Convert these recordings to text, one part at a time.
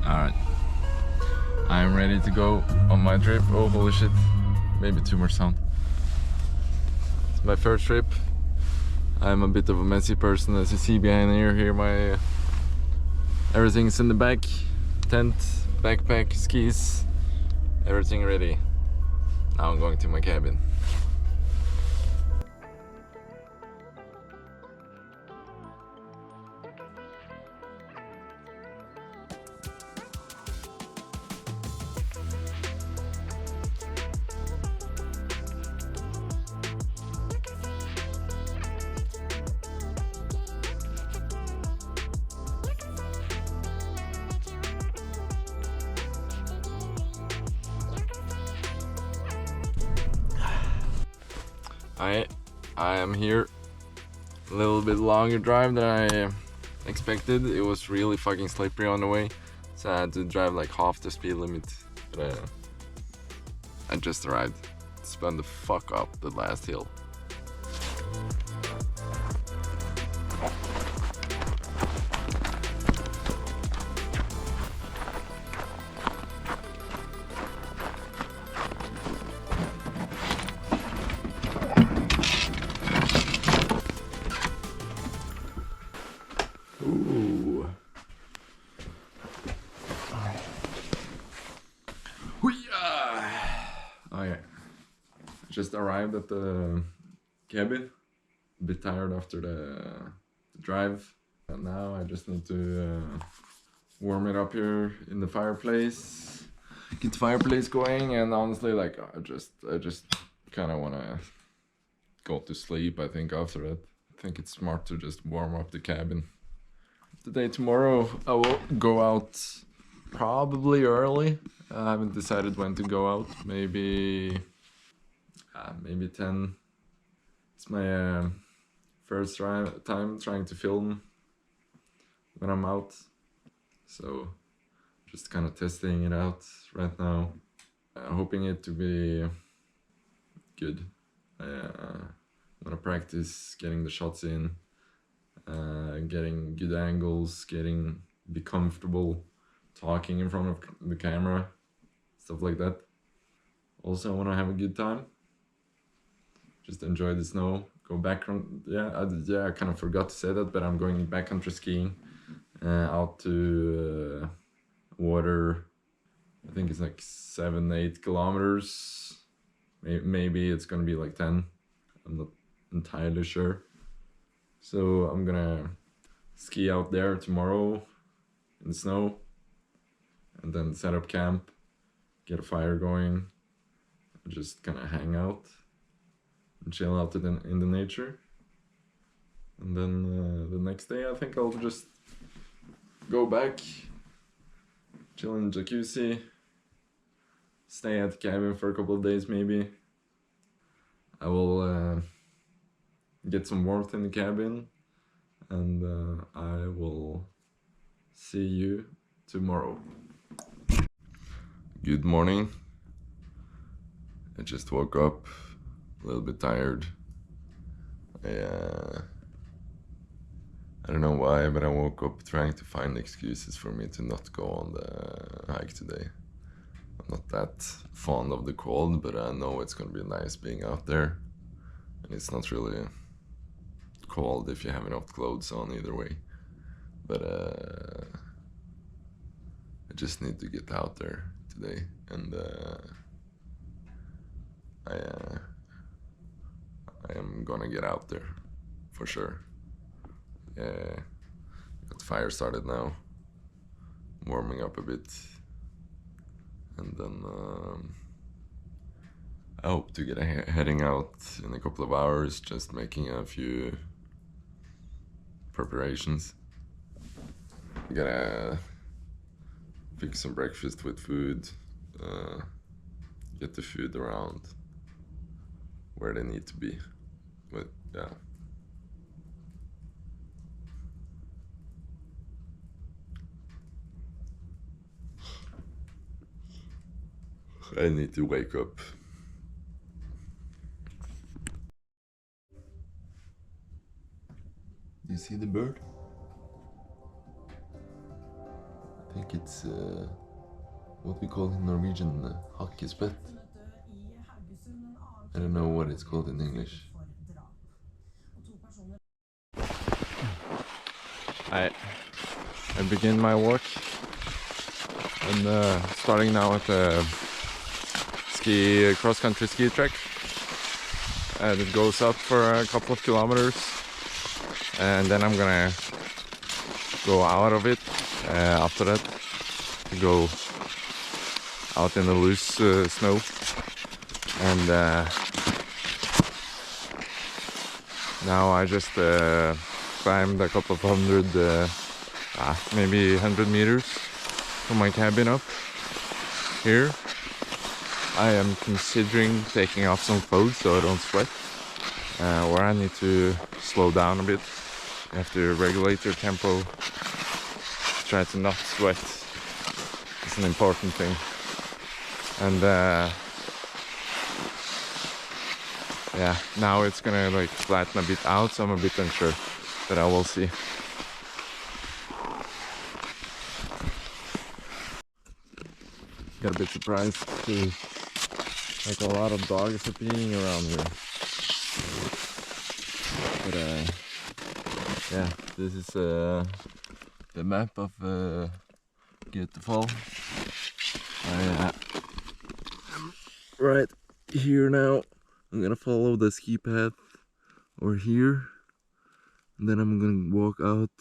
Alright. I'm ready to go on my trip. Oh, holy shit. Maybe too much sound. It's my first trip. I'm a bit of a messy person, as you see behind here. Here my everything's in the back. Tent, backpack, skis, everything ready. Now I'm going to my cabin. I am here. A little bit longer drive than I expected. It was really fucking slippery on the way, so I had to drive like half the speed limit. But I just arrived. Spun the fuck up the last hill. Ooh. Oh yeah. Just arrived at the cabin. A bit tired after the drive. And now I just need to warm it up here in the fireplace. Get the fireplace going, and honestly, like I just kind of want to go to sleep. I think after that, I think it's smart to just warm up the cabin. Today, tomorrow, I will go out probably early. I haven't decided when to go out. Maybe 10. It's my first time trying to film when I'm out, so just kind of testing it out right now. Hoping it to be good. I want to practice getting the shots in. Getting good angles, be comfortable talking in front of the camera, stuff like that. Also, I want to have a good time. Just enjoy the snow. Go I kind of forgot to say that, but I'm going backcountry skiing out to water. I think it's like 7-8 kilometers. Maybe it's gonna be like 10. I'm not entirely sure. So I'm gonna ski out there tomorrow in the snow, and then set up camp, get a fire going, and just kind of hang out and chill out in the nature. And then the next day I think I'll just go back, chill in the jacuzzi, stay at the cabin for a couple of days maybe. I will get some warmth in the cabin, and I will see you tomorrow. Good morning. I just woke up a little bit tired. I don't know why, but I woke up trying to find excuses for me to not go on the hike today. I'm not that fond of the cold, but I know it's gonna be nice being out there. And it's not really cold if you have enough clothes on either way. But I just need to get out there today, and I am gonna get out there for sure. Got the fire started now, warming up a bit, and then I hope to get heading out in a couple of hours, just making a few preparations. Gotta fix some breakfast with food, get the food around where they need to be. But yeah. I need to wake up. Do you see the bird? I think it's what we call in Norwegian hakkespett. I don't know what it's called in English. I begin my walk and starting now at the cross-country ski track, and it goes up for a couple of kilometers, and then I'm gonna go out of it after that to go out in the loose snow, and now I just climbed a couple of hundred, maybe 100 meters from my cabin up here. I am considering taking off some clothes so I don't sweat, or I need to slow down a bit. You have to regulate your tempo, try to not sweat. It's an important thing. And yeah, now it's gonna like flatten a bit out, so I'm a bit unsure, but I will see. Got a bit surprised to like a lot of dogs are peeing around here. But yeah, this is the map of Götefall. I am right here now. I'm gonna follow the ski path over here, and then I'm gonna walk out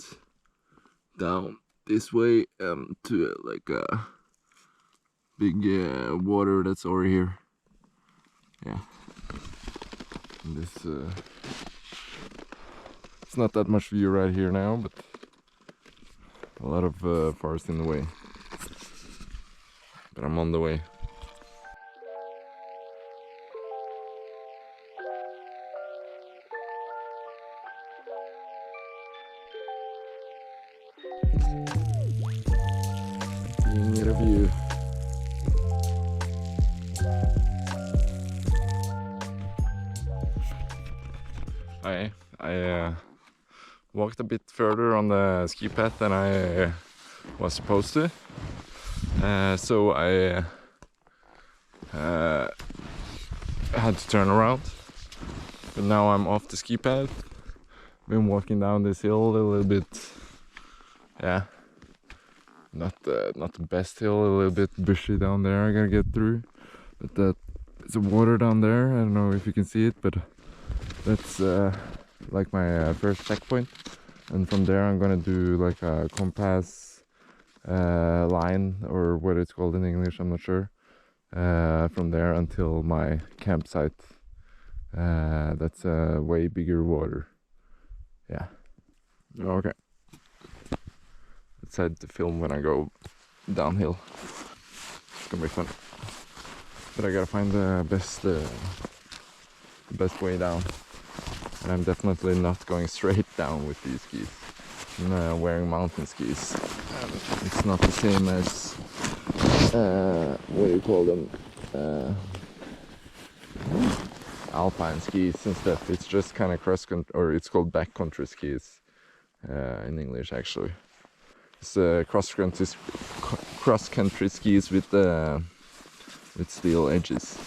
down this way to like a big water that's over here. Yeah, and this it's not that much view right here now, but a lot of forest in the way. But I'm on the way. Seeing a view. I walked a bit further on the ski path than I was supposed to, so I had to turn around. But now I'm off the ski path. Been walking down this hill a little bit. Yeah, not the best hill. A little bit bushy down there. I gotta get through. But there's a water down there. I don't know if you can see it, but that's like my first checkpoint, and from there I'm gonna do like a compass line, or what it's called in English, I'm not sure, from there until my campsite. That's a way bigger water. Yeah. Okay. Let's head to film when I go downhill. It's gonna be fun. But I gotta find the best way down. And I'm definitely not going straight down with these skis. I'm wearing mountain skis. It's not the same as what do you call them? Alpine skis and stuff. It's just kind of cross country, or it's called backcountry skis in English actually. It's cross country skis with steel edges.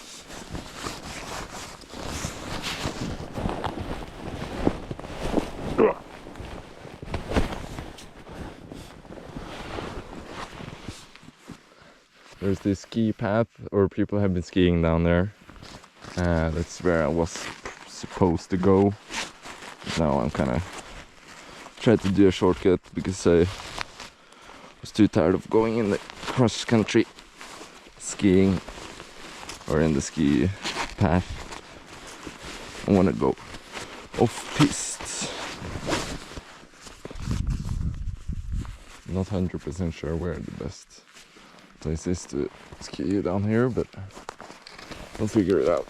There's this ski path, or people have been skiing down there. That's where I was supposed to go. Now I'm kind of trying to do a shortcut because I was too tired of going in the cross country skiing or in the ski path. I want to go off piste. Not 100% sure where the best place is to ski down here, but we'll figure it out.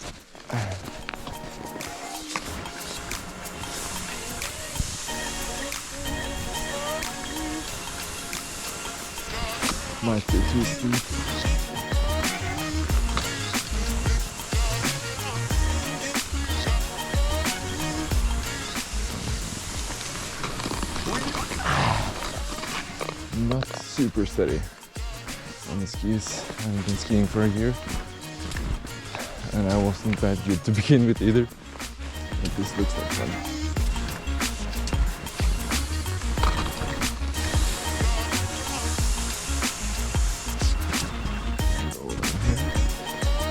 Might be too steep. Not super steady on the skis. I haven't been skiing for a year, and I wasn't that good to begin with either. But this looks like fun.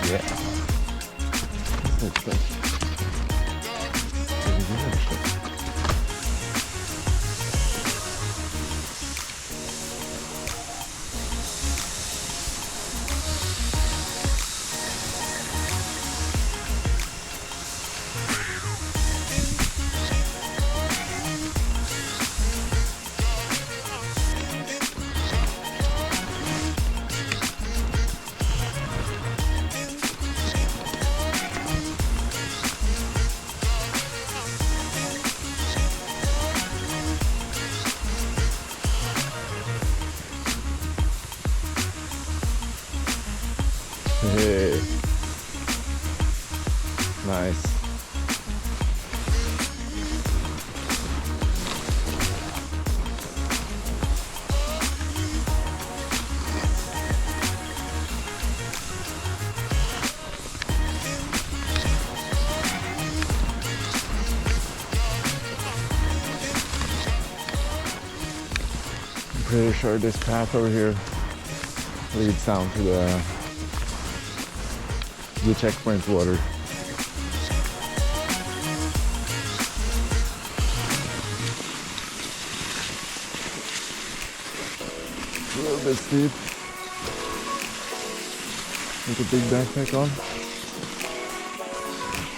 Yeah. That's like pretty good actually. Hey. Nice. I'm pretty sure this path over here leads down to the checkpoint water. A little bit steep. With a big backpack on.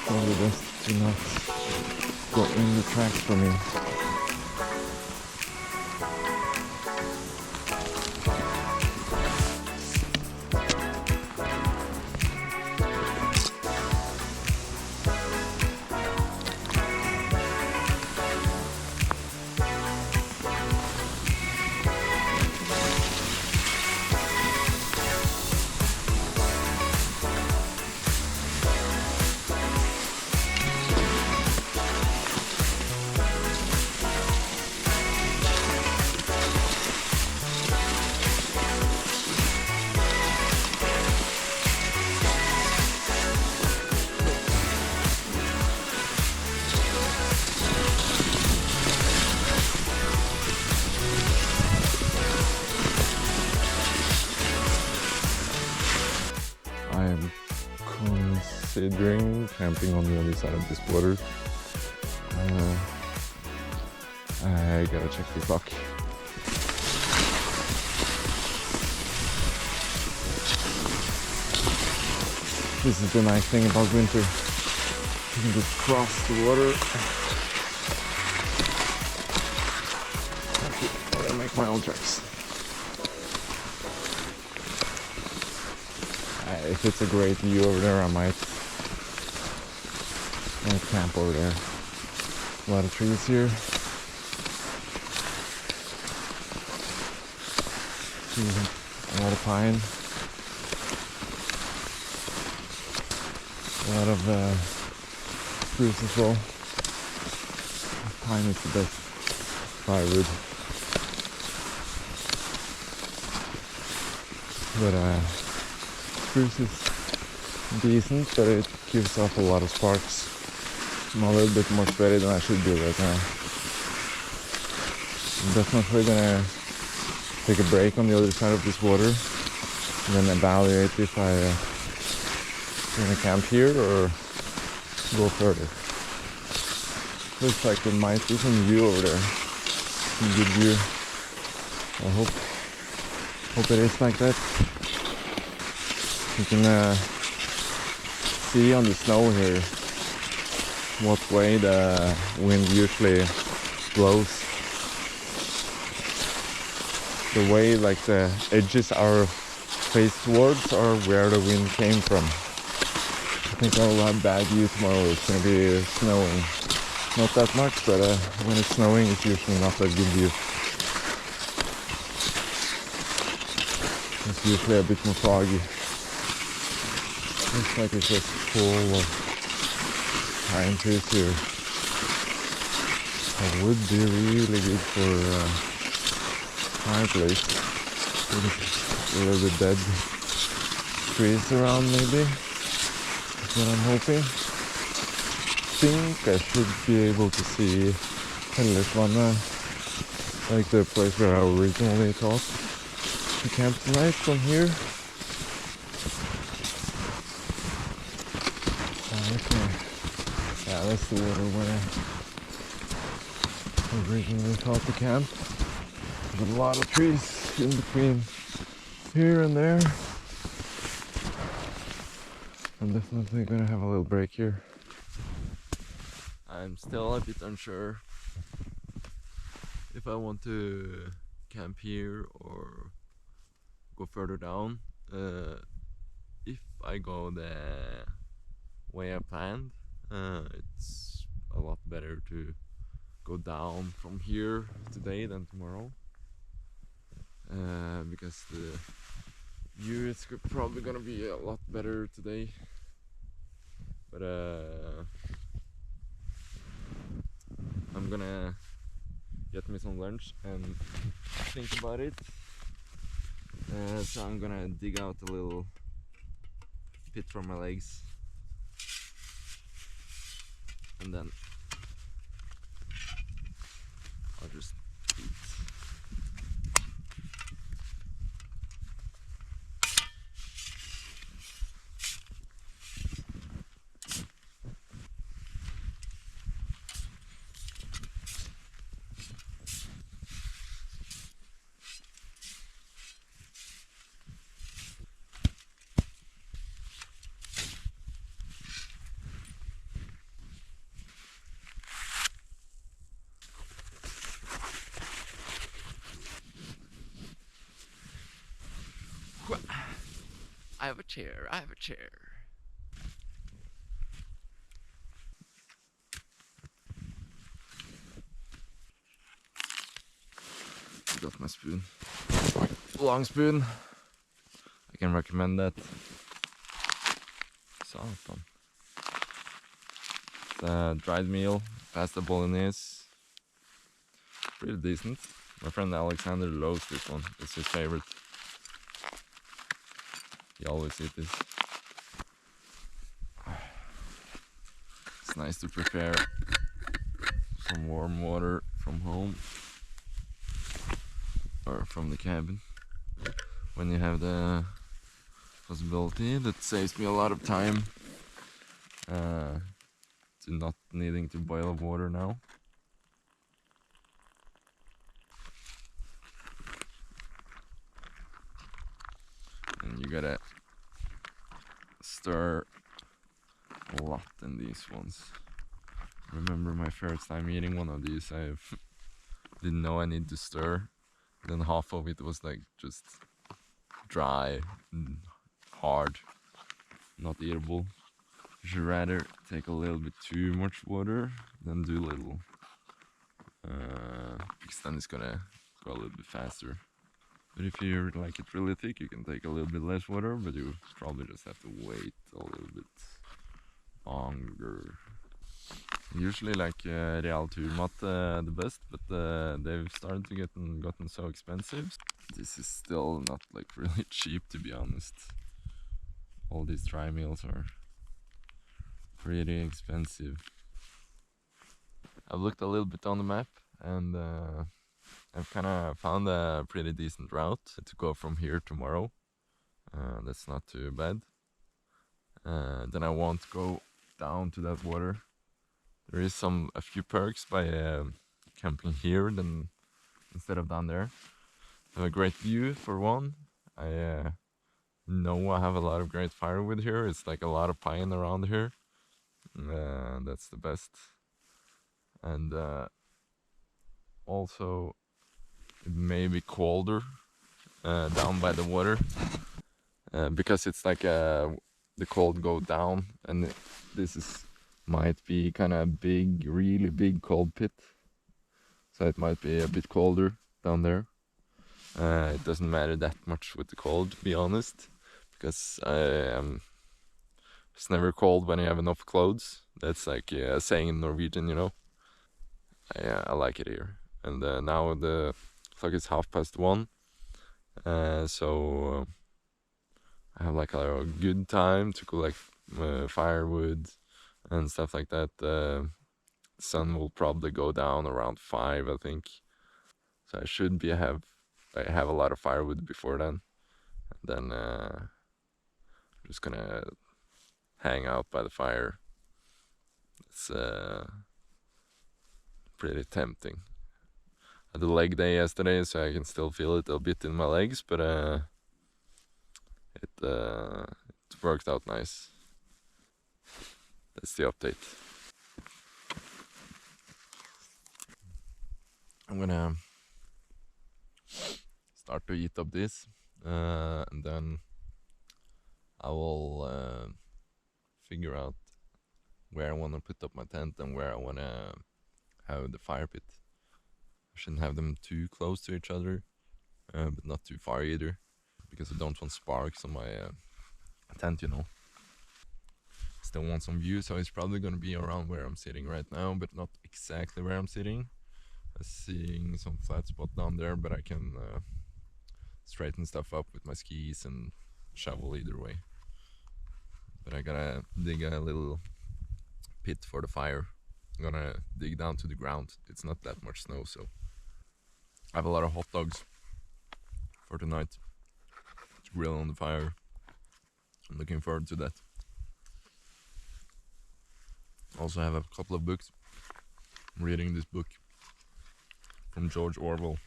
Probably best to not go in the tracks for me. I'm considering camping on the other side of this water. I gotta check the clock. This is the nice thing about winter. You can just cross the water. I gotta make my own tracks. If it's a great view over there, I might camp over there. A lot of trees here. A lot of pine. A lot of spruce as well. Pine is the best firewood. But spruce is decent, but it gives off a lot of sparks. I'm a little bit more sweaty than I should be right now. I'm definitely gonna take a break on the other side of this water and then evaluate if I'm gonna camp here or go further. Looks like there might be some view over there. Some good view. I hope it is like that. You can see on the snow here what way the wind usually blows. The way like the edges are faced towards are where the wind came from. I think I will have bad view tomorrow. It's gonna be snowing. Not that much, but when it's snowing it's usually not that good view. It's usually a bit more foggy. Looks like it's just full of pine trees here. It would be really good for fireplace. A little bit dead trees around, maybe. That's what I'm hoping. Think I should be able to see Hellesvannet, like the place where I originally thought to camp tonight from here. Okay. Yeah, that's the water where I originally thought to camp. There's a lot of trees in between here and there. I'm definitely gonna have a little break here. I'm still a bit unsure if I want to camp here or go further down. If I go the way I planned, it's a lot better to go down from here today than tomorrow, because the view is probably gonna be a lot better today. But I'm gonna get me some lunch and think about it. So I'm gonna dig out a little pit for my legs, and then I'll just eat. I have a chair, I have a chair. Got my spoon. Long spoon. I can recommend that. Satan. It's dried meal, pasta bolognese. Pretty decent. My friend Alexander loves this one. It's his favorite. He always eats this. It's nice to prepare some warm water from home or from the cabin when you have the possibility. That saves me a lot of time to not needing to boil water now. And you gotta stir a lot in these ones. Remember my first time eating one of these, I didn't know I need to stir. Then half of it was like just dry and hard, not eatable. You should rather take a little bit too much water than do little, because then it's gonna go a little bit faster. But if you like it really thick, you can take a little bit less water, but you probably just have to wait a little bit longer. Usually like Real Turmat the best, but they've started to gotten so expensive. This is still not like really cheap, to be honest. All these dry meals are pretty expensive. I've looked a little bit on the map, and I've kind of found a pretty decent route to go from here tomorrow. That's not too bad. Then I won't go down to that water. There is a few perks by camping here than instead of down there. I have a great view for one. I know I have a lot of great firewood here. It's like a lot of pine around here. That's the best. And also it may be colder down by the water, because it's like the cold go down, and this might be kind of big, really big cold pit, so it might be a bit colder down there. It doesn't matter that much with the cold, to be honest, because it's never cold when you have enough clothes. That's like a saying in Norwegian, you know. I like it here. And now the clock is 1:30, So I have like a good time to collect firewood and stuff like that. Sun will probably go down around 5, I think. So I should be I have a lot of firewood before then. And then I'm just gonna hang out by the fire. It's pretty tempting. I had a leg day yesterday, so I can still feel it a bit in my legs, but it worked out nice. That's the update. I'm gonna start to eat up this, and then I will figure out where I want to put up my tent and where I want to have the fire pit. I shouldn't have them too close to each other, but not too far either, because I don't want sparks on my tent, you know. Still want some view, so it's probably gonna be around where I'm sitting right now, but not exactly where I'm sitting. I'm seeing some flat spot down there, but I can straighten stuff up with my skis and shovel either way. But I gotta dig a little pit for the fire. I'm gonna dig down to the ground. It's not that much snow, so I have a lot of hot dogs for tonight to grill on the fire. I'm looking forward to that. Also have a couple of books. I'm reading this book from George Orwell,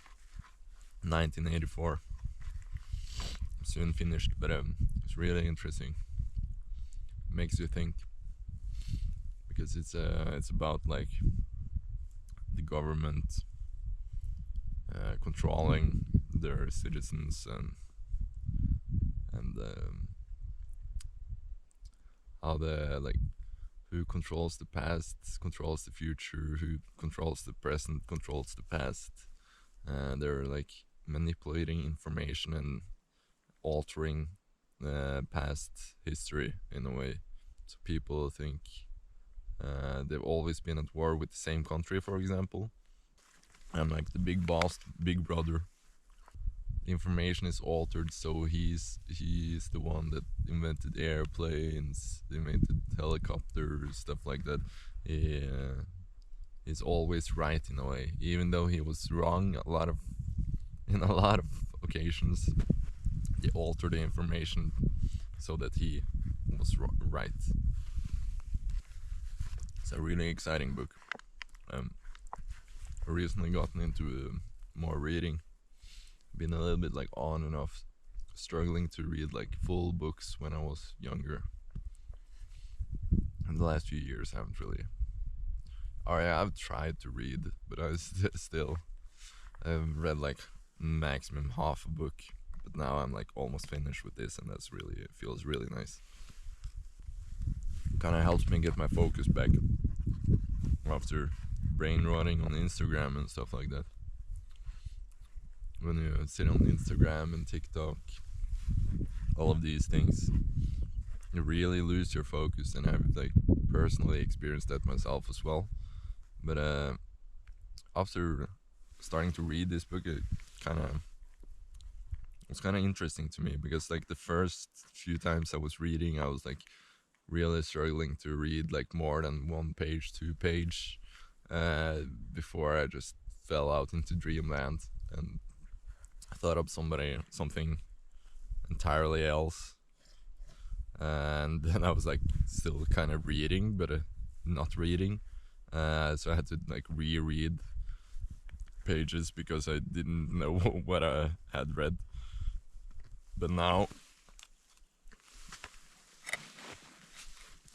1984. I'm soon finished, but it's really interesting. It makes you think, because it's about like the government controlling their citizens and how the like who controls the past controls the future, who controls the present controls the past. They're like manipulating information and altering past history in a way. So people think they've always been at war with the same country, for example. And like the big boss, big brother, information is altered, so he's the one that invented airplanes, invented helicopters, stuff like that. He's always right in a way, even though he was wrong in a lot of occasions. They altered the information so that he was right. It's a really exciting book. I recently gotten into more reading. Been a little bit like on and off, struggling to read like full books when I was younger. In the last few years, I haven't really. Oh yeah, I've tried to read, but I still I've read like maximum half a book. But now I'm like almost finished with this, and that's really, it feels really nice. Kind of helps me get my focus back after brain rotting on Instagram and stuff like that. When you sit on Instagram and TikTok, all of these things, you really lose your focus, and I've like personally experienced that myself as well. But after starting to read this book, it was kind of interesting to me, because like the first few times I was reading, I was like really struggling to read like more than 1 page, 2 page, before I just fell out into dreamland and I thought of something entirely else. And then I was like still kind of reading, but not reading. So I had to like reread pages because I didn't know what I had read. But now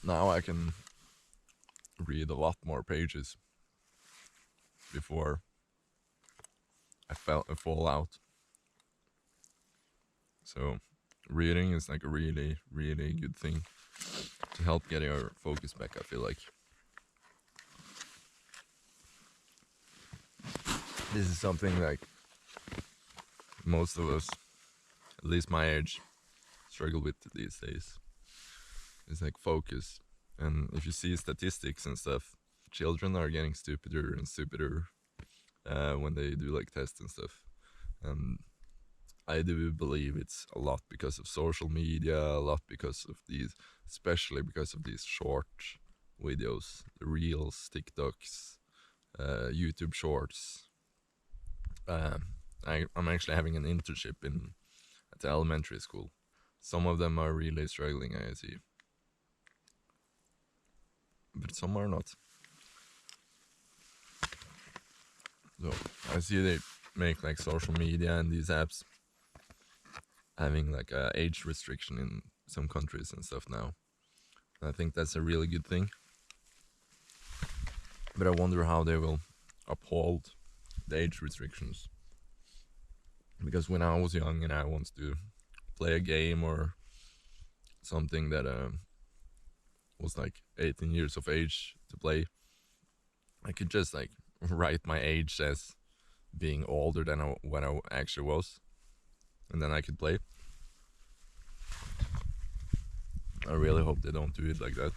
I can read a lot more pages before I fall out. So reading is like a really, really good thing to help get your focus back, I feel like. This is something like most of us, at least my age, struggle with these days. It's like focus. And if you see statistics and stuff, children are getting stupider and stupider when they do like tests and stuff. And I do believe it's a lot because of social media, a lot because of these, especially because of these short videos, the reels, TikToks, YouTube shorts. I'm actually having an internship at the elementary school. Some of them are really struggling, I see, but some are not. So I see they make like social media and these apps having like a age restriction in some countries and stuff now. I think that's a really good thing. But I wonder how they will uphold the age restrictions. Because when I was young and I wanted to play a game or something that was like 18 years of age to play, I could just like write my age as being older than what I actually was, and then I could play. I really hope they don't do it like that,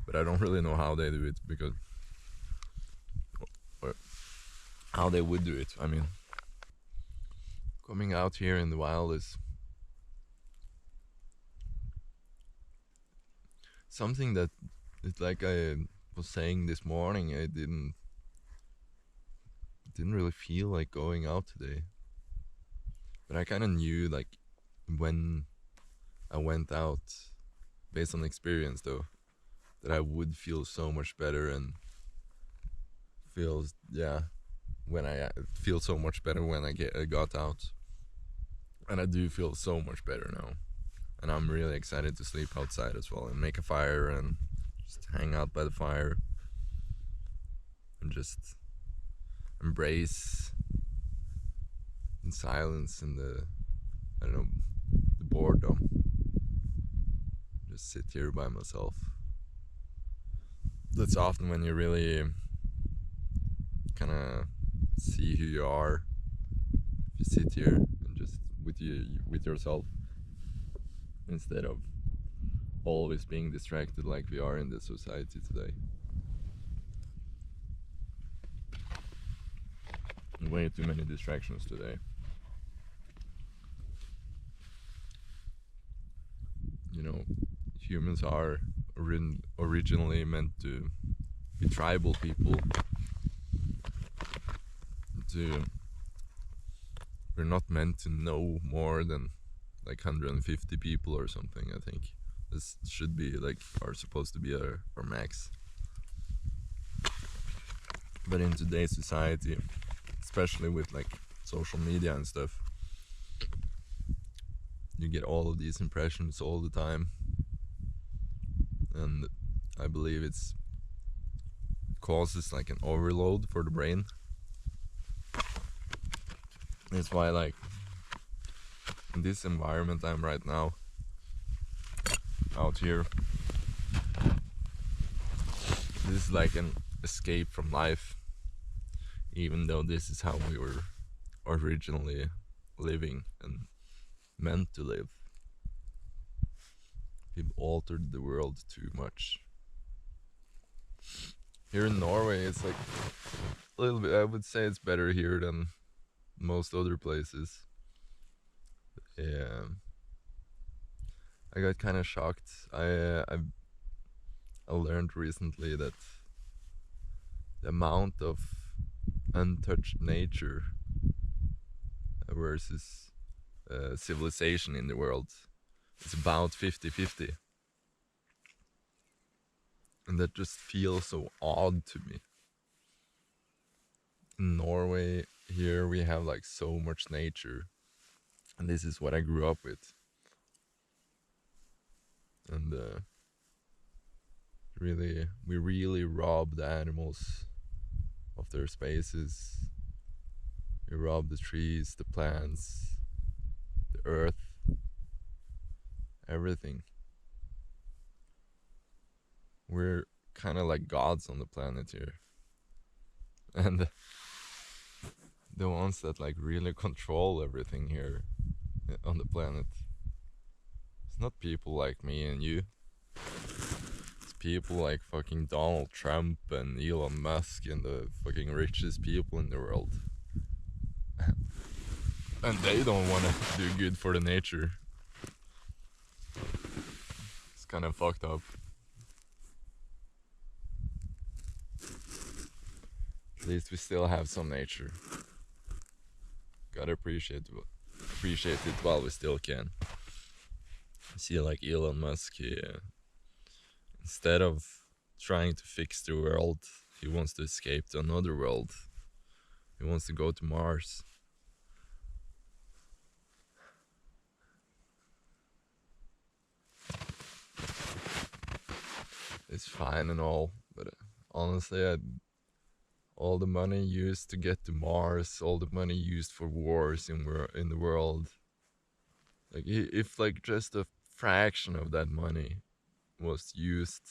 but I don't really know how they do it, because or how they would do it. I mean, coming out here in the wild is something that it's like I was saying this morning. I didn't really feel like going out today, but I kind of knew like when I went out, based on experience though, that I would feel so much better and when I feel so much better when I got out, and I do feel so much better now, and I'm really excited to sleep outside as well and make a fire and just hang out by the fire and just embrace in silence and the boredom. Just sit here by myself. That's often when you really kind of see who you are. If you sit here and just with yourself, instead of always being distracted like we are in the society today. Way too many distractions today. You know, humans are originally meant to be tribal people. We're not meant to know more than like 150 people or something. I think this should be like supposed to be our max. But in today's society, especially with like social media and stuff, you get all of these impressions all the time, and I believe it causes like an overload for the brain. That's why, like, in this environment I'm right now, out here, this is like an escape from life, even though this is how we were originally living and meant to live. We've altered the world too much. Here in Norway, it's like a little bit, I would say it's better here than most other places. Yeah, I got kind of shocked. I learned recently that the amount of untouched nature versus civilization in the world is about 50-50, and that just feels so odd to me. In Norway, here we have like so much nature, and this is what I grew up with. And we really rob the animals of their spaces. We rob the trees, the plants, the earth, everything. We're kind of like gods on the planet here. And the ones that like really control everything here on the planet, it's not people like me and you. It's people like fucking Donald Trump and Elon Musk and the fucking richest people in the world. and they don't want to do good for the nature. It's kind of fucked up. At least we still have some nature. Gotta appreciate it while we still can. I see like Elon Musk, instead of trying to fix the world, he wants to escape to another world. He wants to go to Mars. It's fine and all, but honestly, all the money used to get to Mars, all the money used for wars in the world, like if like just a fraction of that money was used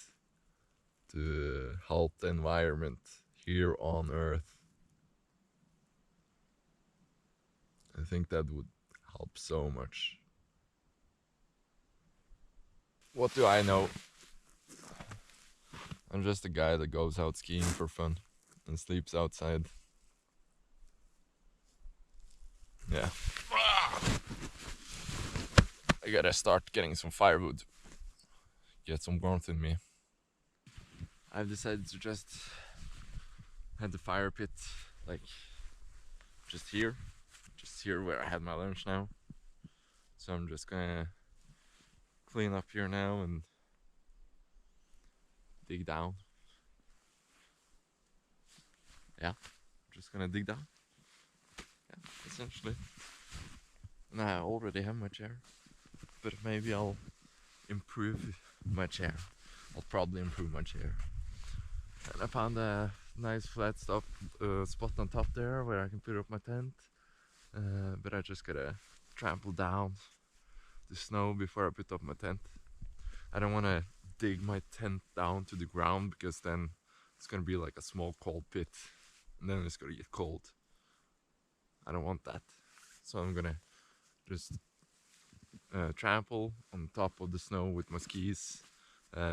to help the environment here on Earth, I think that would help so much. What do I know? I'm just a guy that goes out skiing for fun and sleeps outside. Yeah. I gotta start getting some firewood. Get some warmth in me. I've decided to just have the fire pit like just here where I had my lunch now. So I'm just gonna clean up here now and dig down. Yeah, just gonna dig down. Yeah, essentially. And I already have my chair, but maybe I'll improve my chair. I'll probably improve my chair. And I found a nice flat spot on top there where I can put up my tent. But I just gotta trample down the snow before I put up my tent. I don't want to dig my tent down to the ground because then it's gonna be like a small cold pit, and then it's gonna get cold. I don't want that, so I'm gonna just trample on top of the snow with my skis,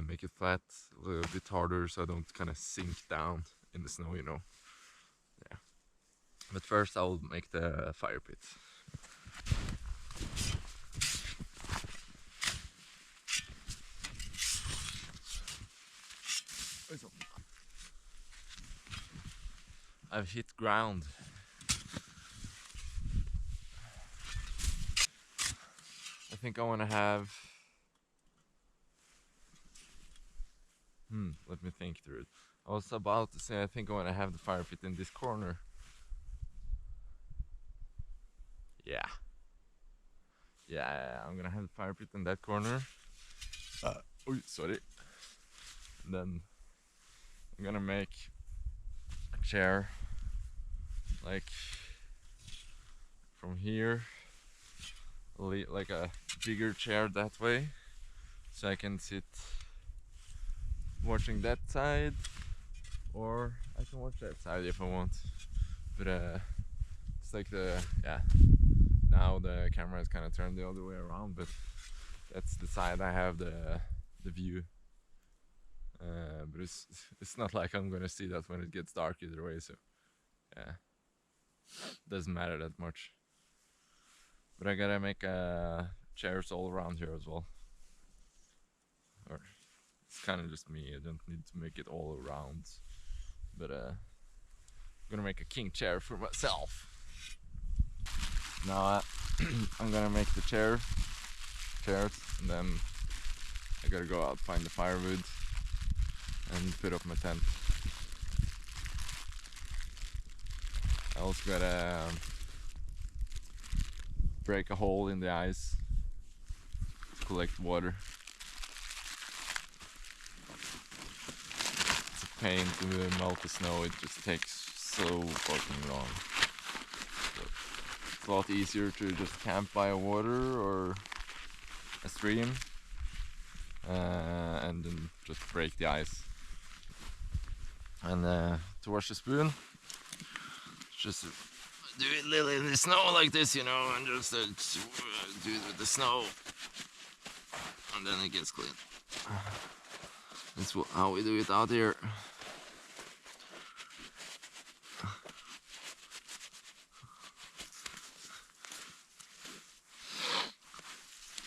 make it flat a little bit harder so I don't kind of sink down in the snow, you know. Yeah. But first I'll make the fire pit. I've hit ground. I think I want to have... let me think through it. I was about to say I think I want to have the fire pit in this corner. Yeah, I'm gonna have the fire pit in that corner. Oh, sorry. And then I'm gonna make a chair like from here, like a bigger chair that way, so I can sit watching that side, or I can watch that side if I want. But it's like now the camera is kind of turned the other way around, but that's the side I have the view. But it's not like I'm gonna see that when it gets dark either way, so yeah, doesn't matter that much. But I gotta make chairs all around here as well. Or it's kind of just me, I don't need to make it all around. But I'm gonna make a king chair for myself. Now I'm gonna make the chairs, and then I gotta go out, find the firewood, and put up my tent. I also gotta break a hole in the ice to collect water. It's a pain to melt the snow, it just takes so fucking long. So it's a lot easier to just camp by a water or a stream and then just break the ice. And to wash the spoon, just do it a little in the snow like this, you know, and just do it with the snow, and then it gets clean. That's how we do it out here.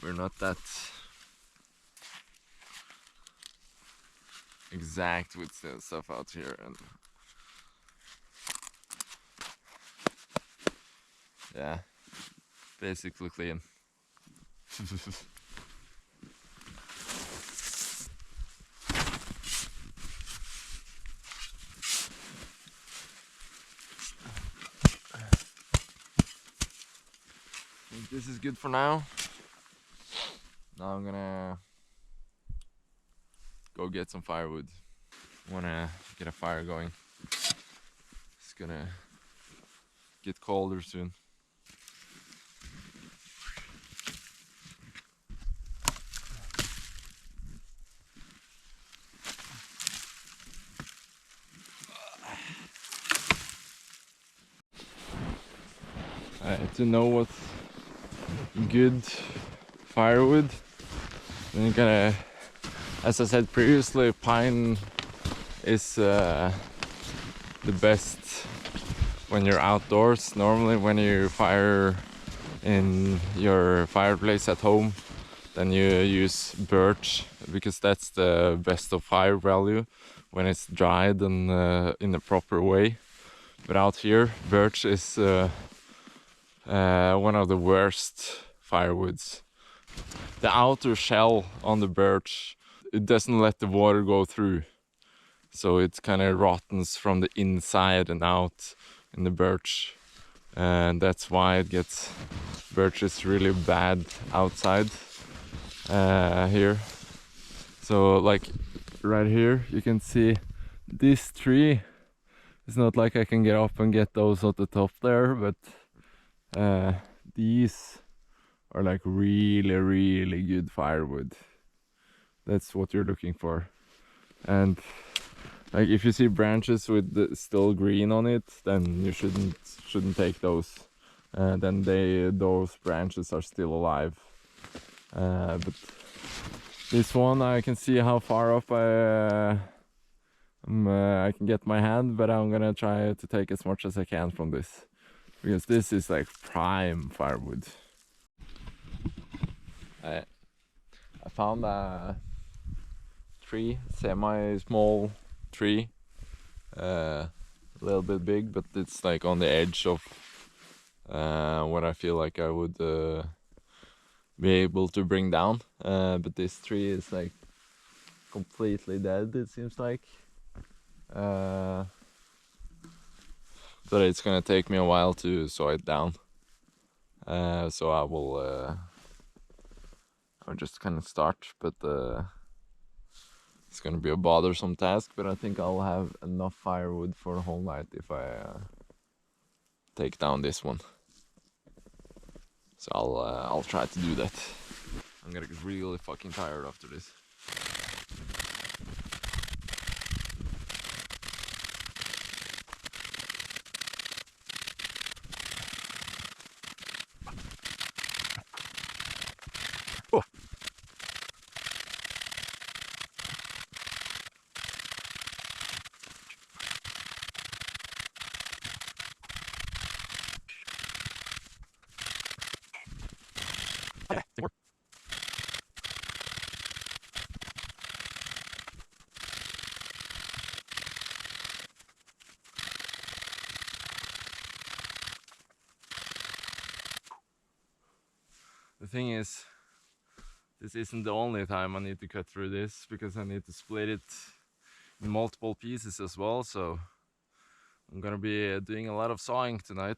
we're not that exact with the stuff out here, and yeah, basically clean. I think this is good for now. Now I'm gonna go get some firewood. Wanna get a fire going. It's gonna get colder soon. To know what's good firewood, then you gotta, as I said previously, pine is the best when you're outdoors. Normally when you fire in your fireplace at home, then you use birch, because that's the best of fire value when it's dried and in the proper way. But out here, birch is one of the worst firewoods. The outer shell on the birch, it doesn't let the water go through, so it kind of rottens from the inside and out in the birch, and that's why it gets, birch is really bad outside here. So like right here you can see this tree. It's not like I can get up and get those at the top there, but these are like really good firewood. That's what you're looking for. And like if you see branches with the still green on it, then you shouldn't take those. Then those branches are still alive. But this one, I can see how far up I can get my hand, but I'm gonna try to take as much as I can from this, because this is like prime firewood. I found a tree, semi-small tree, a little bit big, but it's like on the edge of what I feel like I would be able to bring down. But this tree is like completely dead, it seems like. But it's gonna take me a while to saw it down. So I'll just kind of start, but it's gonna be a bothersome task, but I think I'll have enough firewood for the whole night if I take down this one. So I'll try to do that. I'm gonna get really fucking tired after this. The thing is, this isn't the only time I need to cut through this, because I need to split it in multiple pieces as well, so I'm gonna be doing a lot of sawing tonight.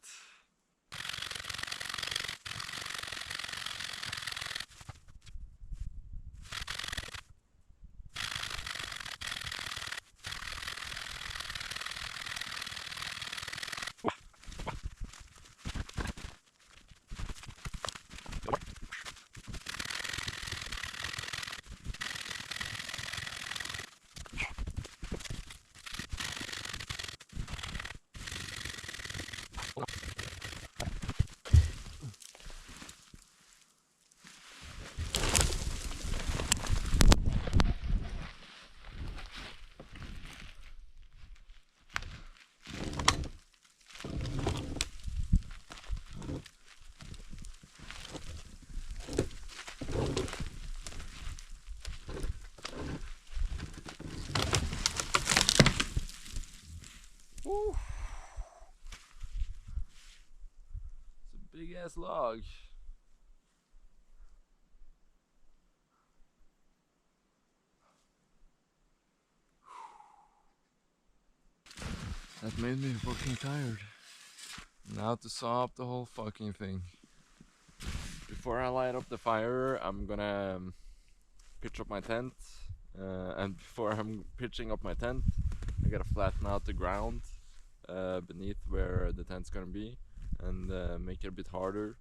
last log. That made me fucking tired. Now to saw up the whole fucking thing. Before I light up the fire, I'm gonna pitch up my tent. And before I'm pitching up my tent, I gotta flatten out the ground beneath where the tent's gonna be, and make it a bit harder,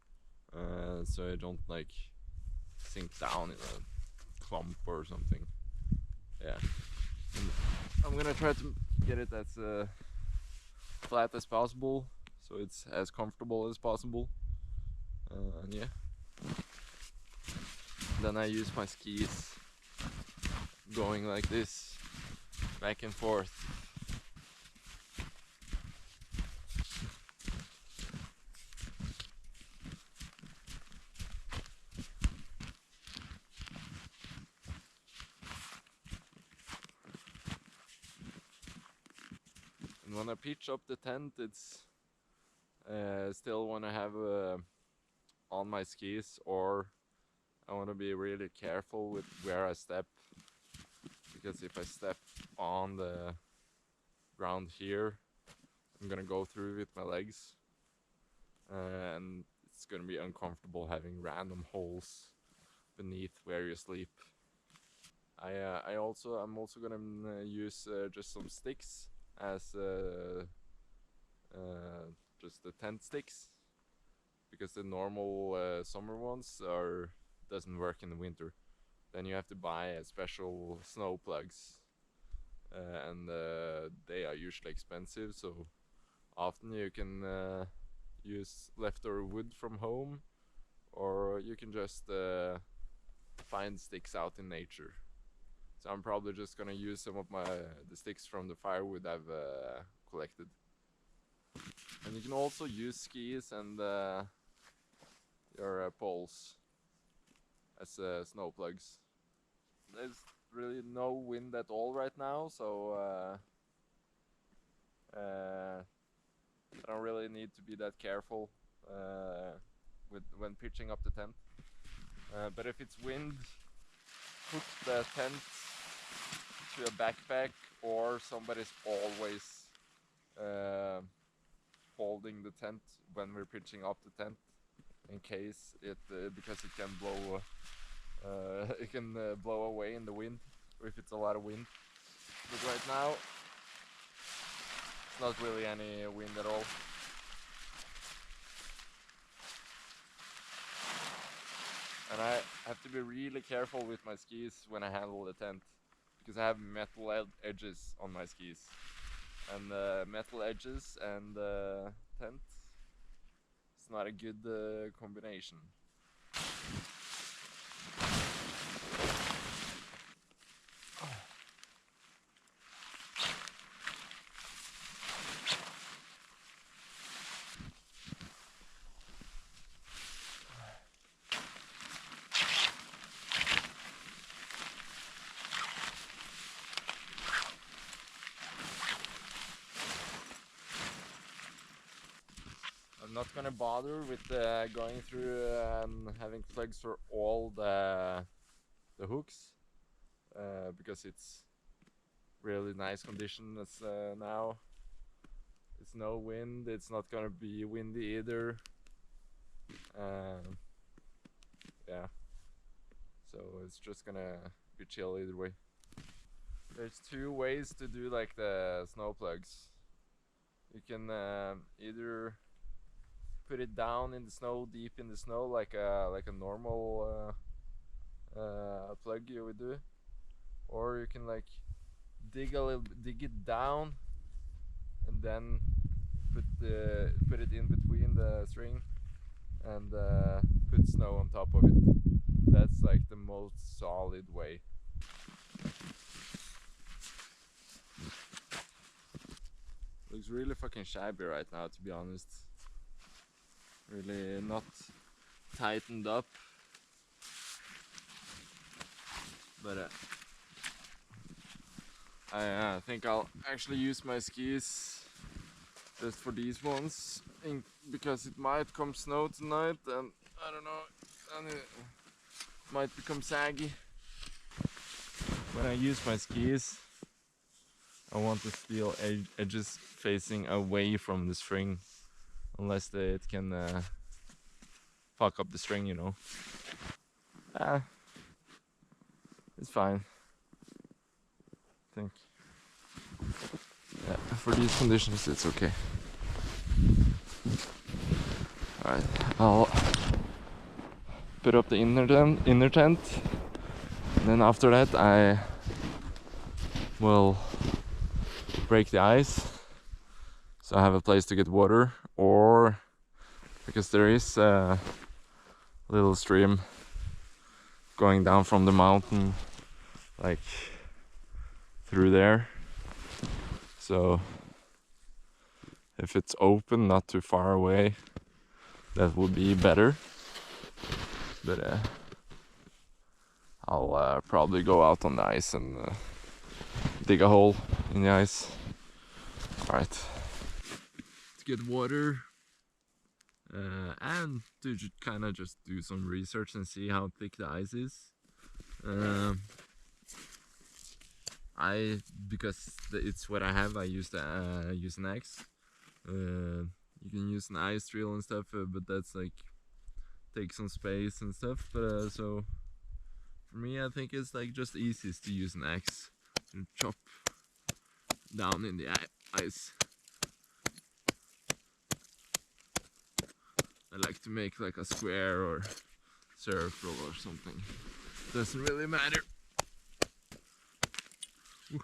so I don't like sink down in a clump or something. Yeah, and I'm gonna try to get it as flat as possible, so it's as comfortable as possible. And yeah, then I use my skis going like this, back and forth. And when I pitch up the tent, it's still want to have on my skis, or I want to be really careful with where I step, because if I step on the ground here, I'm gonna go through with my legs, and it's gonna be uncomfortable having random holes beneath where you sleep. I'm also gonna use just some sticks as just the tent sticks, because the normal summer ones doesn't work in the winter. Then you have to buy special snow plugs, and they are usually expensive. So often you can use leftover wood from home, or you can just find sticks out in nature. So I'm probably just gonna use some of the sticks from the firewood I've collected. And you can also use skis and your poles as snow plugs. There's really no wind at all right now, so I don't really need to be that careful when pitching up the tent. But if it's wind, put the tent to a backpack, or somebody's always holding the tent when we're pitching up the tent, in case because it can blow blow away in the wind, or if it's a lot of wind. But right now it's not really any wind at all. And I have to be really careful with my skis when I handle the tent, because I have metal edges on my skis, and metal edges and tent, it's not a good combination. I'm not gonna bother with going through and having plugs for all the hooks, because it's really nice condition as now. It's no wind, it's not gonna be windy either. Yeah, so it's just gonna be chill either way. There's two ways to do like the snow plugs. You can either put it down in the snow, deep in the snow, like a normal plug you would do, or you can like dig it down, and then put it in between the string, and put snow on top of it. That's like the most solid way. Looks really fucking shabby right now, to be honest. Really not tightened up, but I think I'll actually use my skis just for these ones, think because it might come snow tonight, and I don't know, and it might become saggy. When I use my skis, I want the steel edges facing away from the string, unless it can fuck up the string, you know. It's fine, I think. Yeah, for these conditions it's okay. Alright, I'll put up the inner tent, and then after that I will break the ice so I have a place to get water, or because there is a little stream going down from the mountain like through there, so if it's open, not too far away, that would be better. But I'll probably go out on the ice and dig a hole in the ice. Alright, to get water and to kind of just do some research and see how thick the ice is. Because it's what I have, I use an axe. You can use an ice drill and stuff, but that's like takes some space and stuff. But so for me, I think it's like just easiest to use an axe and chop down in the ice. I like to make like a square or circle or something. Doesn't really matter. Ooh.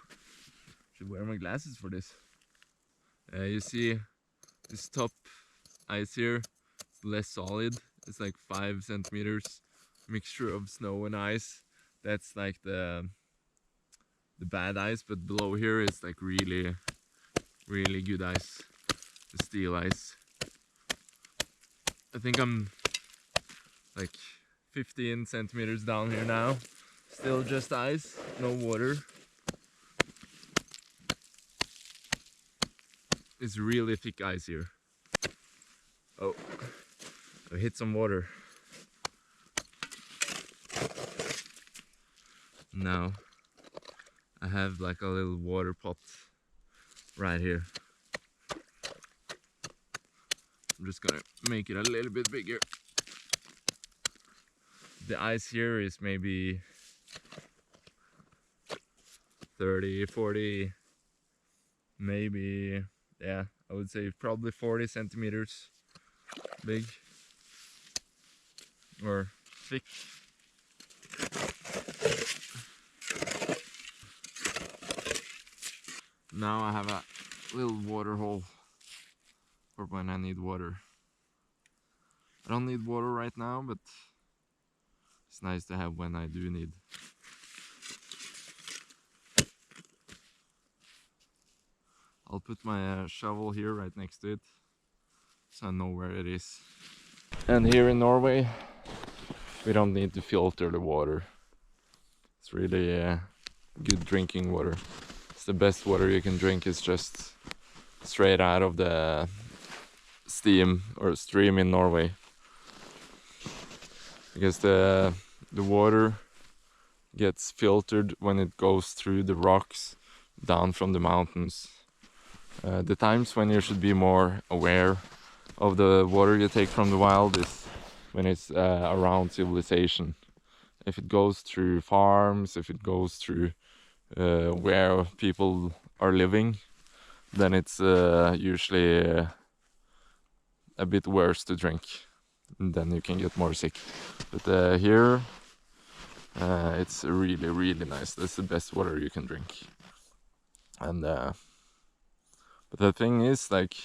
Should wear my glasses for this. You see this top ice here, it's less solid. It's like 5 centimeters mixture of snow and ice. That's like the bad ice, but below here is like really good ice, the steel ice. I think I'm like 15 centimeters down here now. Still just ice, no water. It's really thick ice here. Oh, I hit some water. Now I have like a little water pot right here. I'm just gonna make it a little bit bigger. The ice here is maybe 30, 40, maybe, yeah, I would say probably 40 centimeters big or thick. Now I have a little water hole for when I need water. I don't need water right now, but it's nice to have when I do need. I'll put my shovel here right next to it, so I know where it is. And here in Norway, we don't need to filter the water. It's really good drinking water. It's the best water you can drink. Is just straight out of the steam or stream in Norway, because the water gets filtered when it goes through the rocks down from the mountains. The times when you should be more aware of the water you take from the wild is when it's around civilization. If it goes through farms, if it goes through where people are living, then it's usually a bit worse to drink, and then you can get more sick. But here it's really nice. That's the best water you can drink. And but the thing is, like,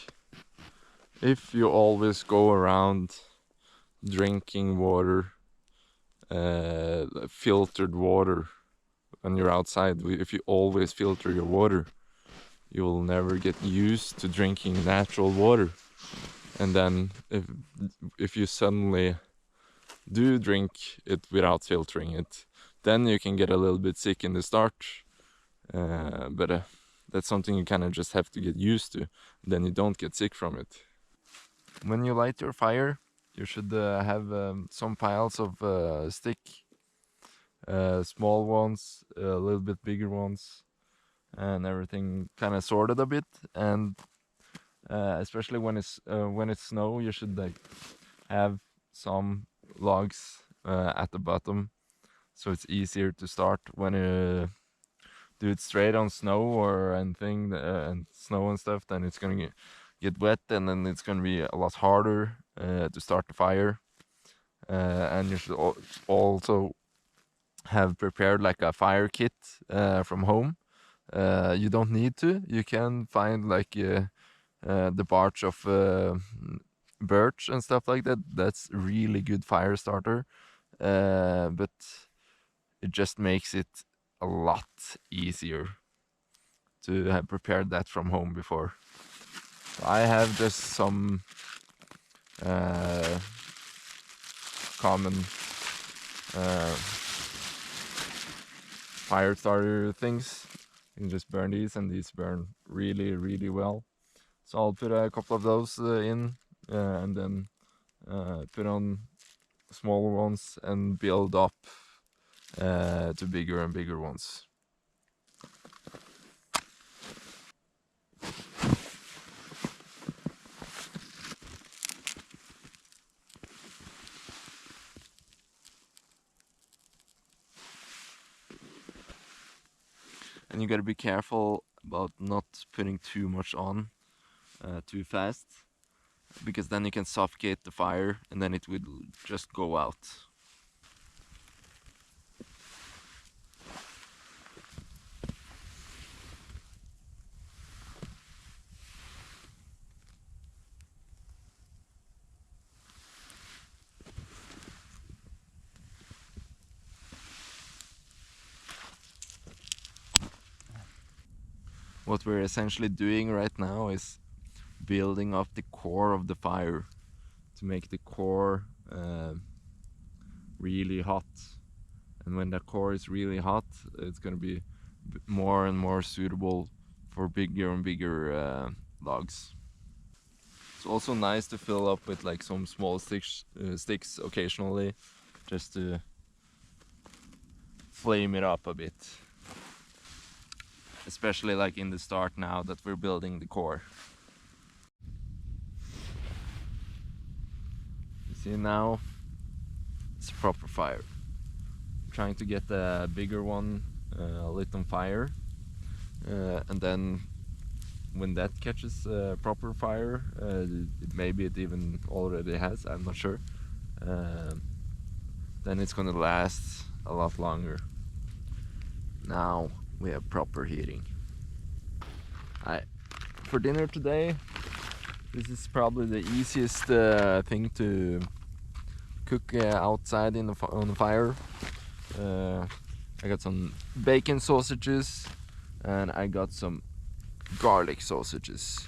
if you always go around drinking water, filtered water, when you're outside, if you always filter your water, you will never get used to drinking natural water. And then if you suddenly do drink it without filtering it, then you can get a little bit sick in the start. But that's something you kind of just have to get used to. Then you don't get sick from it. When you light your fire, you should have some piles of stick, small ones, a little bit bigger ones, and everything kind of sorted a bit. And especially when it's snow, you should like have some logs at the bottom, so it's easier to start. When you do it straight on snow or anything and snow and stuff, then it's gonna get wet, and then it's gonna be a lot harder to start the fire. And you should also have prepared like a fire kit from home. You don't need to. You can find like the bark of birch and stuff like that. That's really good fire starter. But it just makes it a lot easier to have prepared that from home before. I have just some common fire starter things. You can just burn these, and these burn really well. So I'll put a couple of those in, and then put on smaller ones and build up to bigger and bigger ones. And you gotta be careful about not putting too much on too fast, because then you can suffocate the fire and then it will just go out. What we're essentially doing right now is building up the core of the fire to make the core really hot. And when the core is really hot, it's going to be more and more suitable for bigger and bigger logs. It's also nice to fill up with like some small sticks occasionally, just to flame it up a bit. Especially like in the start now that we're building the core. You see now, it's a proper fire. I'm trying to get the bigger one lit on fire, and then when that catches proper fire, maybe it even already has, I'm not sure, then it's gonna last a lot longer. Now we have proper heating. For dinner today, this is probably the easiest thing to cook outside on the fire. I got some bacon sausages and I got some garlic sausages.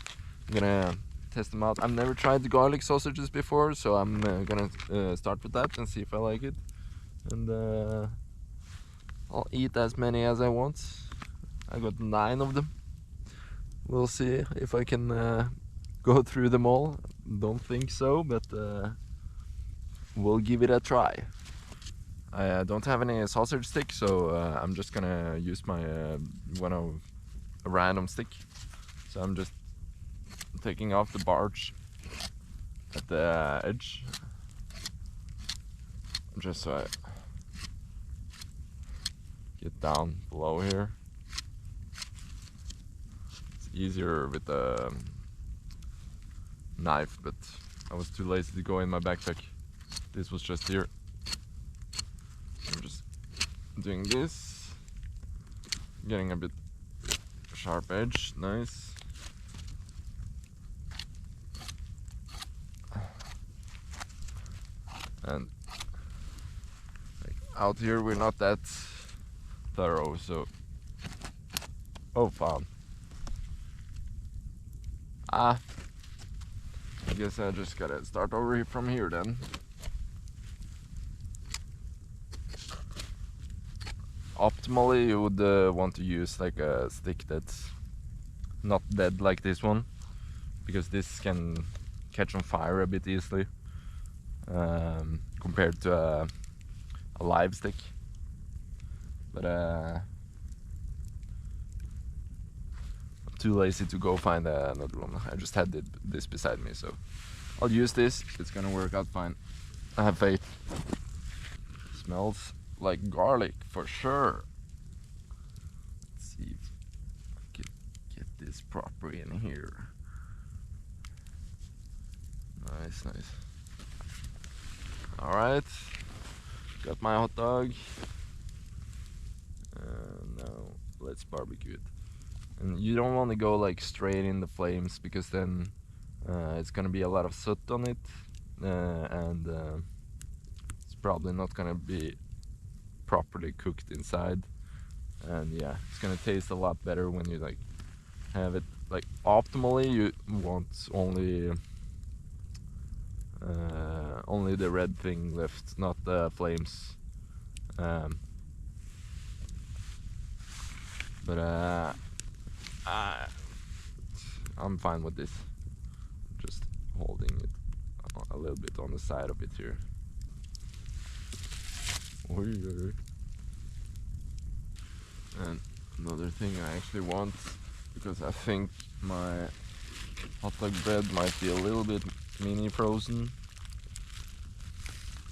I'm gonna test them out. I've never tried the garlic sausages before, so I'm gonna start with that and see if I like it. And I'll eat as many as I want. I got 9 of them. We'll see if I can go through them all. Don't think so, but we'll give it a try. I don't have any sausage stick, so I'm just gonna use my a random stick. So I'm just taking off the barge at the edge, just so I get down below here. It's easier with a knife, but I was too lazy to go in my backpack. This was just here. I'm just doing this, getting a bit sharp edge, nice. And like, out here we're not that thorough, so oh fan. I guess I just gotta start over from here then. Optimally, you would want to use like a stick that's not dead like this one, because this can catch on fire a bit easily compared to a live stick. But I'm too lazy to go find another one. I just had this beside me, so I'll use this. It's gonna work out fine. I have faith. Smells like garlic for sure. Let's see if I can get this proper in here. Nice, nice. All right, got my hot dog. Now let's barbecue it. And you don't want to go like straight in the flames, because then it's gonna be a lot of soot on it, and it's probably not gonna be properly cooked inside. And yeah, it's gonna taste a lot better when you like have it like optimally. You want only the red thing left, not the flames. But I'm fine with this. Just holding it a little bit on the side of it here. And another thing I actually want, because I think my hot dog bread might be a little bit mini frozen.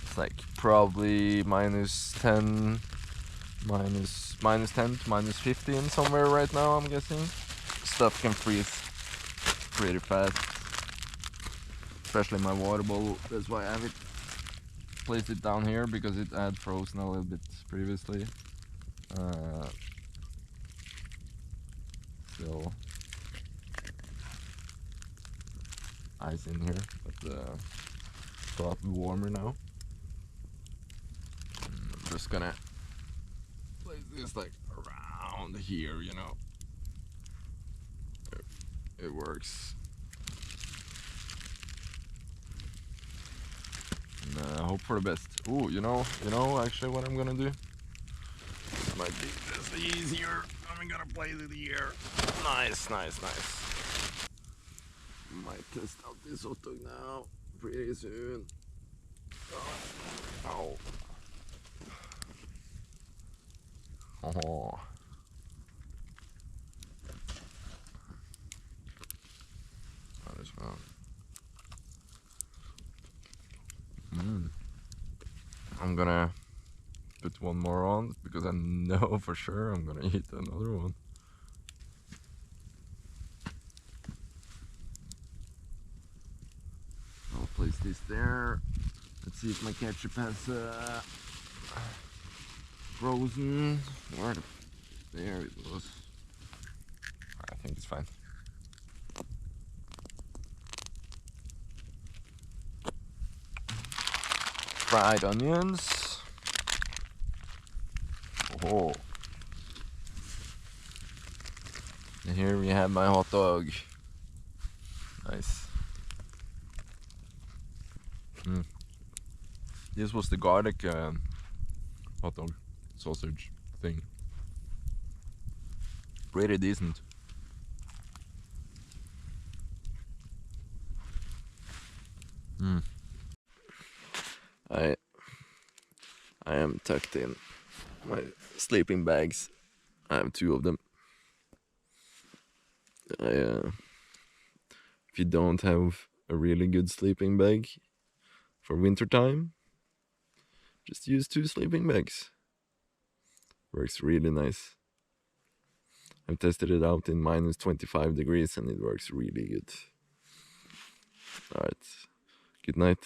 It's like probably -10, -10 to -15 somewhere right now, I'm guessing. Stuff can freeze pretty fast, especially my water bowl. That's why I have it placed it down here, because it had frozen a little bit previously. Still ice in here, but it's a lot warmer now. I'm just gonna place this like around here, you know. It works. And hope for the best. Ooh, you know, actually what I'm gonna do? This might be just easier. I'm gonna place it here. Nice, nice, nice. Might test out this hot dog now pretty soon. Ow. Oh. That is well. I'm gonna put one more on, because I know for sure I'm gonna eat another one. I'll place this there. Let's see if my ketchup has frozen. There it was. I think it's fine. Fried onions. Oh. And here we have my hot dog. Nice. This was the garlic hot dog sausage thing. Pretty decent. I am tucked in my sleeping bags. I have 2 of them. If you don't have a really good sleeping bag for winter time, just use 2 sleeping bags. Works really nice. I've tested it out in -25 degrees and it works really good. Alright, good night.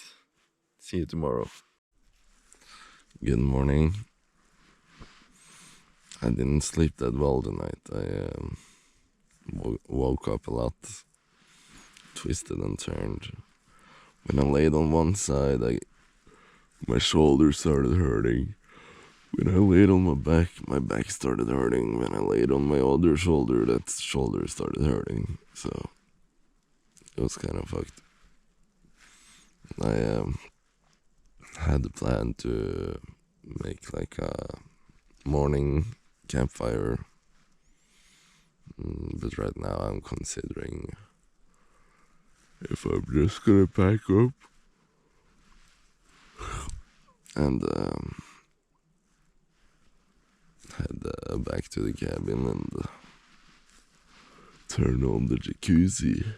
See you tomorrow. Good morning. I didn't sleep that well tonight. I woke up a lot, twisted and turned. When I laid on one side, my shoulder started hurting. When I laid on my back started hurting. When I laid on my other shoulder, that shoulder started hurting. So it was kind of fucked. I had the plan to make like a morning campfire, but right now I'm considering if I'm just gonna pack up and head back to the cabin and turn on the jacuzzi.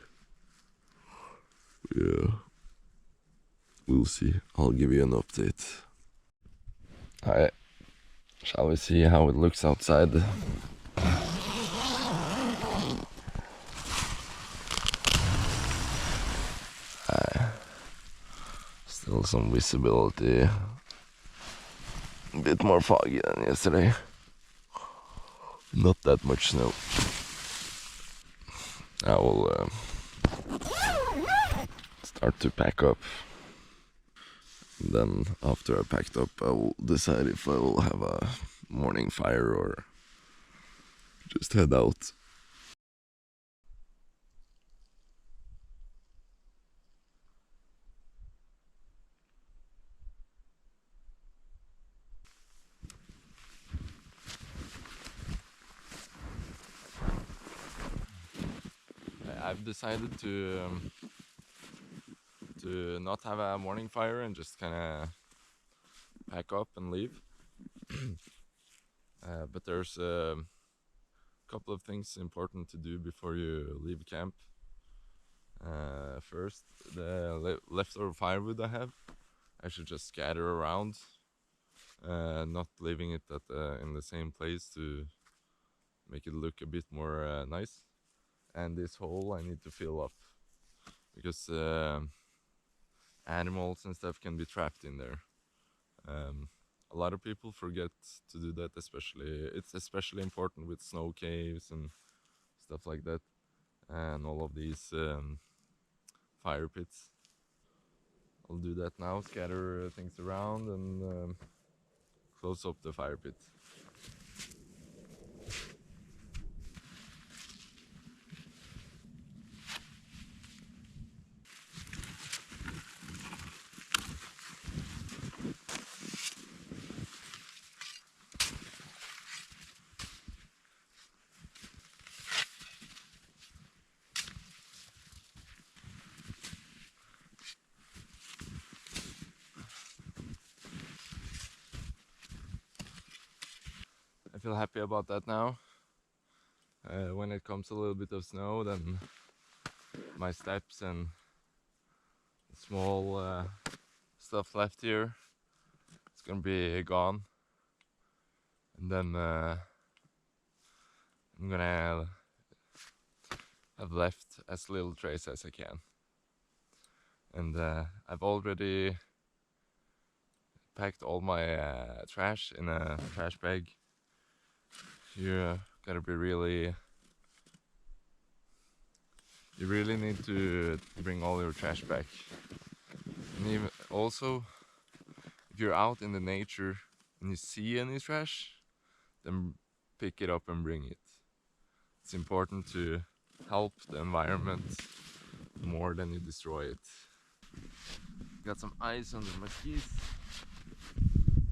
Yeah, we'll see. I'll give you an update. Alright, shall we see how it looks outside? Still some visibility. A bit more foggy than yesterday. Not that much snow. I will start to pack up. Then after I packed up, I will decide if I will have a morning fire or just head out. I've decided to not have a morning fire and just kind of pack up and leave. But there's a couple of things important to do before you leave camp. First, the leftover firewood I should just scatter around, not leaving it in the same place to make it look a bit more nice. And this hole I need to fill up because animals and stuff can be trapped in there. A lot of people forget to do that, it's especially important with snow caves and stuff like that, and all of these fire pits. I'll do that now, scatter things around and close up the fire pit. I feel happy about that now. When it comes a little bit of snow, then my steps and small stuff left here, it's gonna be gone. And then I'm gonna have left as little trace as I can. And I've already packed all my trash in a trash bag. You gotta be you really need to bring all your trash back. And even also, if you're out in the nature and you see any trash, then pick it up and bring it. It's important to help the environment more than you destroy it. Got some ice under my skis.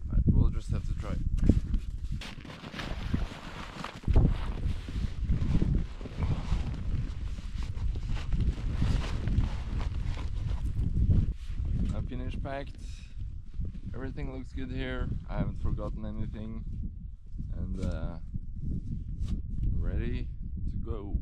Alright, we'll just have to try. I finished packed. Everything looks good here. I haven't forgotten anything. And ready to go.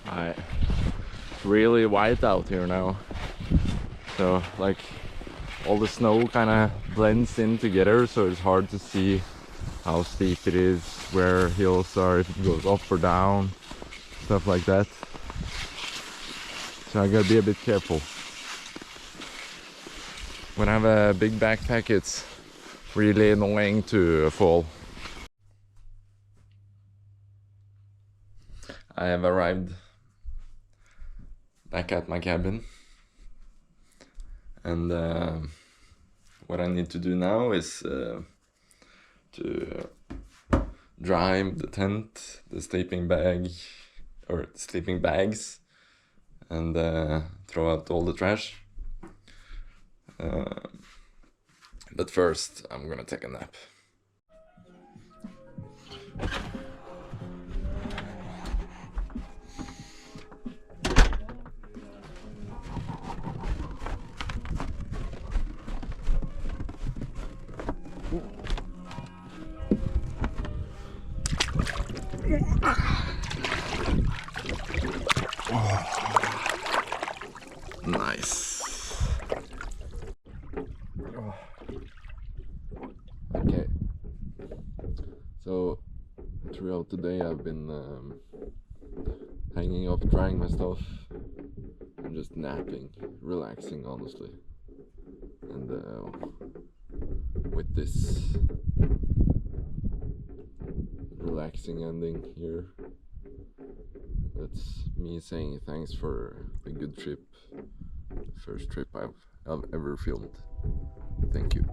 Alright, really white out here now. So like all the snow kind of blends in together, so it's hard to see how steep it is, where hills are, if it goes up or down, stuff like that. So I gotta be a bit careful. When I have a big backpack, it's really annoying to fall. I have arrived back at my cabin, and what I need to do now is to dry the tent, the sleeping bag, or sleeping bags, and throw out all the trash. But first, I'm gonna take a nap. Nice. Okay. So throughout the day I've been hanging up, drying my stuff, and just napping, relaxing, honestly. And with this relaxing ending here, that's me saying thanks for a good trip. The first trip I've ever filmed. Thank you.